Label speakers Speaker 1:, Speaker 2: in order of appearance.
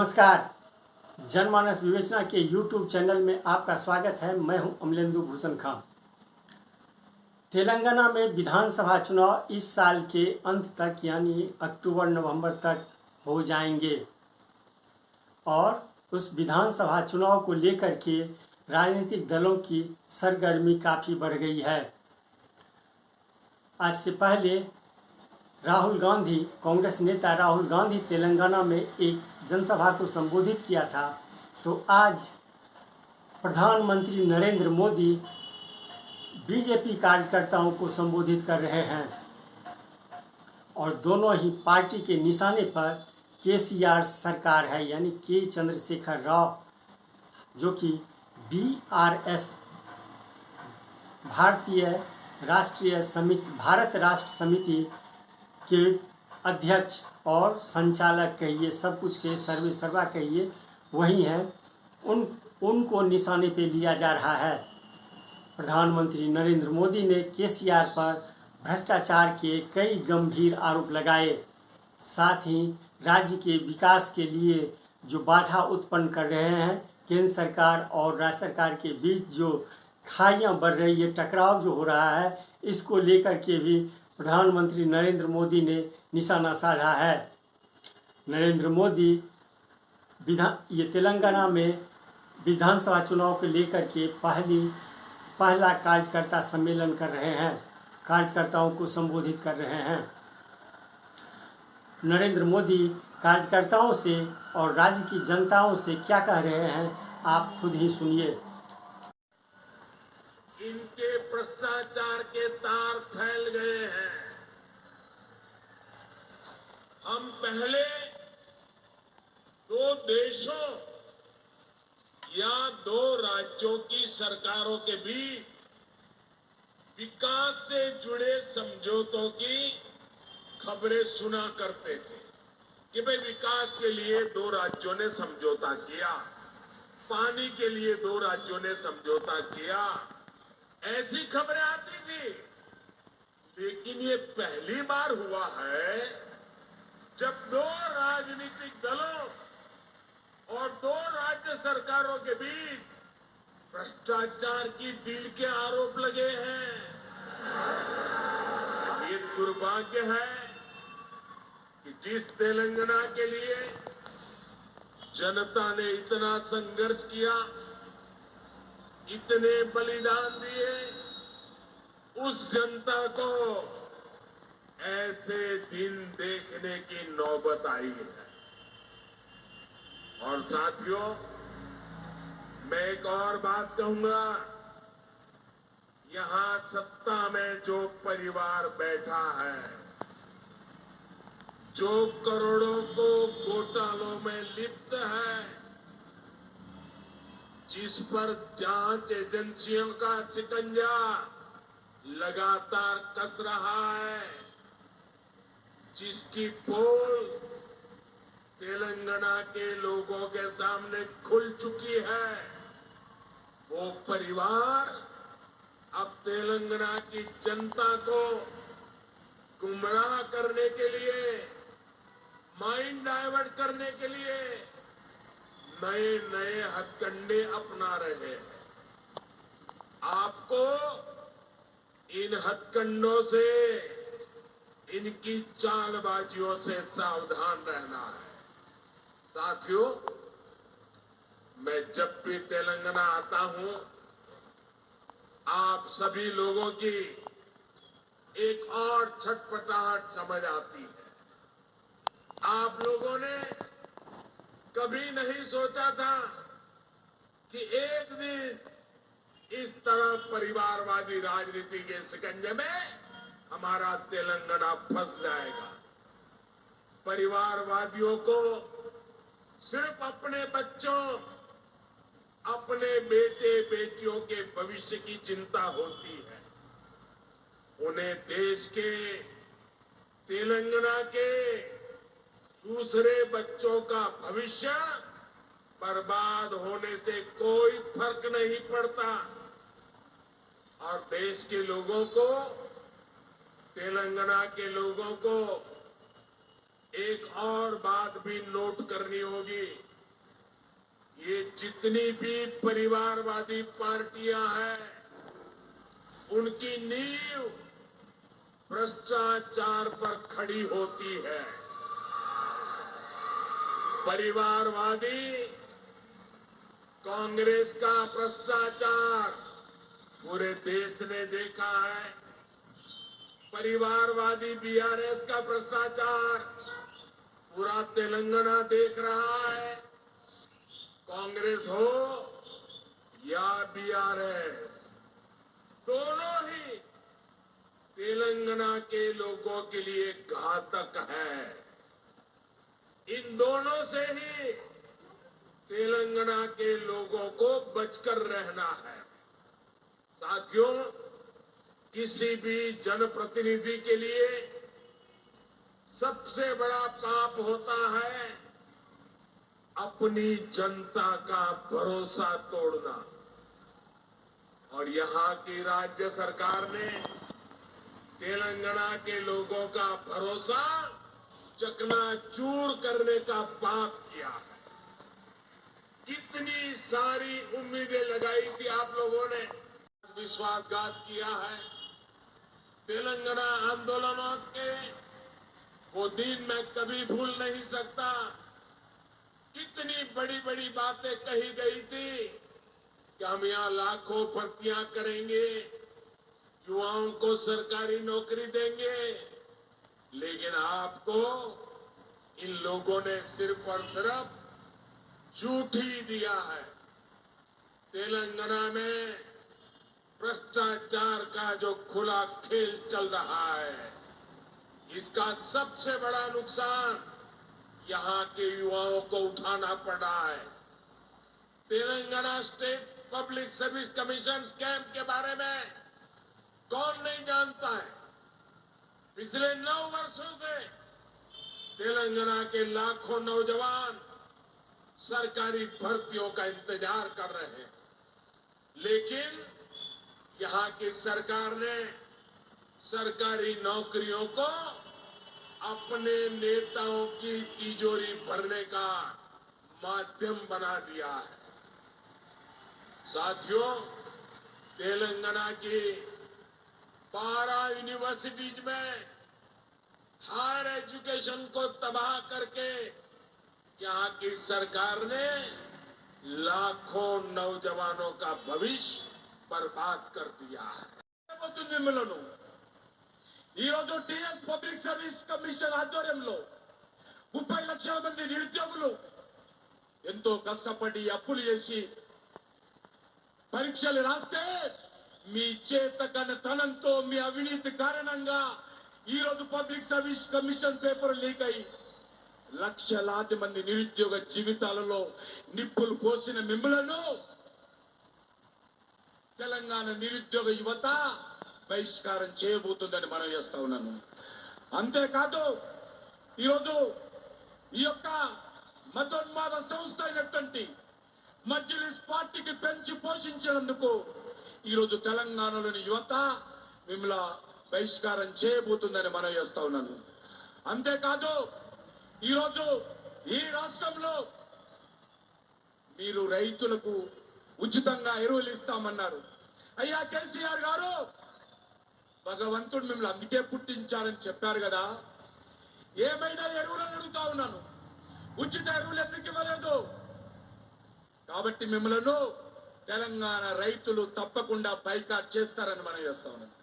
Speaker 1: नमस्कार। जनमानस विवेचना के YouTube चैनल में आपका स्वागत है। मैं हूं अमलेंदु भूषण खां। तेलंगाना में विधानसभा चुनाव इस साल के अंत तक यानी अक्टूबर-नवंबर तक हो जाएंगे और उस विधानसभा चुनाव को लेकर के राजनीतिक दलों की सरगर्मी काफ़ी बढ़ गई है। आज से पहले राहुल गांधी, कांग्रेस नेता राहुल गांधी तेलंगाना में एक जनसभा को संबोधित किया था, तो आज प्रधानमंत्री नरेंद्र मोदी बीजेपी कार्यकर्ताओं को संबोधित कर रहे हैं और दोनों ही पार्टी के निशाने पर केसीआर सरकार है, यानी के चंद्रशेखर राव, जो कि बीआरएस भारत राष्ट्र समिति के अध्यक्ष और संचालक कहिए, सब कुछ के सर्वे सर्वा कहिए, वही हैं। उनको निशाने पे लिया जा रहा है। प्रधानमंत्री नरेंद्र मोदी ने केसीआर पर भ्रष्टाचार के कई गंभीर आरोप लगाए। साथ ही राज्य के विकास के लिए जो बाधा उत्पन्न कर रहे हैं, केंद्र सरकार और राज्य सरकार के बीच जो खाइयां बढ़ रही है, टकराव जो हो रहा है, इसको लेकर के भी प्रधानमंत्री नरेंद्र मोदी ने निशाना साधा है। नरेंद्र मोदी ये तेलंगाना में विधानसभा चुनाव को लेकर के पहला कार्यकर्ता सम्मेलन कर रहे हैं, कार्यकर्ताओं को संबोधित कर रहे हैं। नरेंद्र मोदी कार्यकर्ताओं से और राज्य की जनताओं से क्या कह रहे हैं, आप खुद ही सुनिए।
Speaker 2: इनके भ्रष्टाचार के तार फैल गए हैं। हम पहले दो देशों या दो राज्यों की सरकारों के बीच विकास से जुड़े समझौतों की खबरें सुना करते थे कि भाई विकास के लिए दो राज्यों ने समझौता किया, पानी के लिए दो राज्यों ने समझौता किया, ऐसी खबरें आती थी। लेकिन ये पहली बार हुआ है जब दो राजनीतिक दलों और दो राज्य सरकारों के बीच भ्रष्टाचार की डील के आरोप लगे हैं। ये दुर्भाग्य है कि जिस तेलंगाना के लिए जनता ने इतना संघर्ष किया, इतने बलिदान दिए, उस जनता को ऐसे दिन देखने की नौबत आई है। और साथियों, मैं एक और बात कहूंगा, यहां सत्ता में जो परिवार बैठा है, जो करोड़ों को घोटालों में लिप्त है, जिस पर जांच एजेंसियों का शिकंजा लगातार कस रहा है, जिसकी पोल तेलंगाना के लोगों के सामने खुल चुकी है, वो परिवार अब तेलंगाना की जनता को गुमराह करने के लिए, माइंड डाइवर्ट करने के लिए नए नए हथकंडे अपना रहे हैं। आपको इन हथकंडों से, इनकी चालबाजियों से सावधान रहना है। साथियों, मैं जब भी तेलंगाना आता हूं, आप सभी लोगों की एक और छटपटाहट समझ आती है। आप लोगों ने कभी नहीं सोचा था कि एक दिन इस तरह परिवारवादी राजनीति के शिकंजे में हमारा तेलंगाना फंस जाएगा। परिवारवादियों को सिर्फ अपने बच्चों, अपने बेटे बेटियों के भविष्य की चिंता होती है। उन्हें देश के, तेलंगाना के दूसरे बच्चों का भविष्य बर्बाद होने से कोई फर्क नहीं पड़ता। और देश के लोगों को, तेलंगाना के लोगों को एक और बात भी नोट करनी होगी। ये जितनी भी परिवारवादी पार्टियां हैं, उनकी नींव भ्रष्टाचार पर खड़ी होती है। परिवारवादी कांग्रेस का भ्रष्टाचार पूरे देश ने देखा है। परिवारवादी बीआरएस का भ्रष्टाचार पूरा तेलंगाना देख रहा है। कांग्रेस हो या बीआरएस, दोनों ही तेलंगाना के लोगों के लिए घातक है। इन दोनों से ही तेलंगाना के लोगों को बचकर रहना है। साथियों, किसी भी जनप्रतिनिधि के लिए सबसे बड़ा पाप होता है अपनी जनता का भरोसा तोड़ना। और यहाँ की राज्य सरकार ने तेलंगाना के लोगों का भरोसा चकनाचूर करने का पाप किया है। कितनी सारी उम्मीदें लगाई थी आप लोगों ने, विश्वासघात किया है। तेलंगाना आंदोलनों के वो दिन मैं कभी भूल नहीं सकता। कितनी बड़ी बड़ी बातें कही गई थी कि हम यहाँ लाखों भर्तियां करेंगे, युवाओं को सरकारी नौकरी देंगे, लेकिन आपको इन लोगों ने सिर्फ और सिर्फ झूठ ही दिया है। तेलंगाना में भ्रष्टाचार का जो खुला खेल चल रहा है, इसका सबसे बड़ा नुकसान यहाँ के युवाओं को उठाना पड़ रहा है। Telangana state public service commission scam के बारे में कौन नहीं जानता है। पिछले 9 वर्षों से तेलंगाना के लाखों नौजवान सरकारी भर्तियों का इंतजार कर रहे हैं, लेकिन यहाँ की सरकार ने सरकारी नौकरियों को अपने नेताओं की तिजोरी भरने का माध्यम बना दिया है। साथियों, तेलंगाना की 12 यूनिवर्सिटीज में हायर एजुकेशन को तबाह करके यहाँ की सरकार ने लाखों नौजवानों का भविष्य बर्बाद कर दिया है। टीएस पब्लिक सर्विस कमीशन ఆధ్వర్యంలో 30 లక్షల మంది నిరుద్యోగులు ఎంతో కష్టపడి అప్పులు చేసి పరీక్షలు రాస్తే మీ చేతకనతనంతో మీ అవినీతి కారణంగా ఈ రోజు public service commission paper leak అయ్యి లక్షలాది మంది నిరుద్యోగ జీవితాలలో నిప్పులు పోసిన మిమ్మలను తెలంగాణ నిరుద్యోగ యువత బహిష్కారం చేయబోతుందని మనం చేస్తా ఉన్నాను. అంతేకాదు ఈరోజు ఈ యొక్క మతోన్మాద సంస్థ అయినటువంటి మజ్లిస్ పార్టీకి పెంచి పోషించినందుకు ఈరోజు తెలంగాణలోని యువత మిమ్మల్ని బహిష్కారం చేయబోతుందని మనం చేస్తా ఉన్నాను. అంతేకాదు ఈరోజు ఈ రాష్ట్రంలో మీరు రైతులకు ఉచితంగా ఎరువులు ఇస్తామన్నారు. అయ్యా కేసీఆర్ గారు, భగవంతుడు మిమ్మల్ని అందుకే పుట్టించారని చెప్పారు కదా, ఏమైనా ఎరువులను అడుగుతా ఉన్నాను. ఉచిత ఎరువులు ఎందుకు ఇవ్వలేదు? కాబట్టి మిమ్మల్ని తెలంగాణ రైతులు తప్పకుండా బైకాట్ చేస్తారని మనం చేస్తా ఉన్నాను.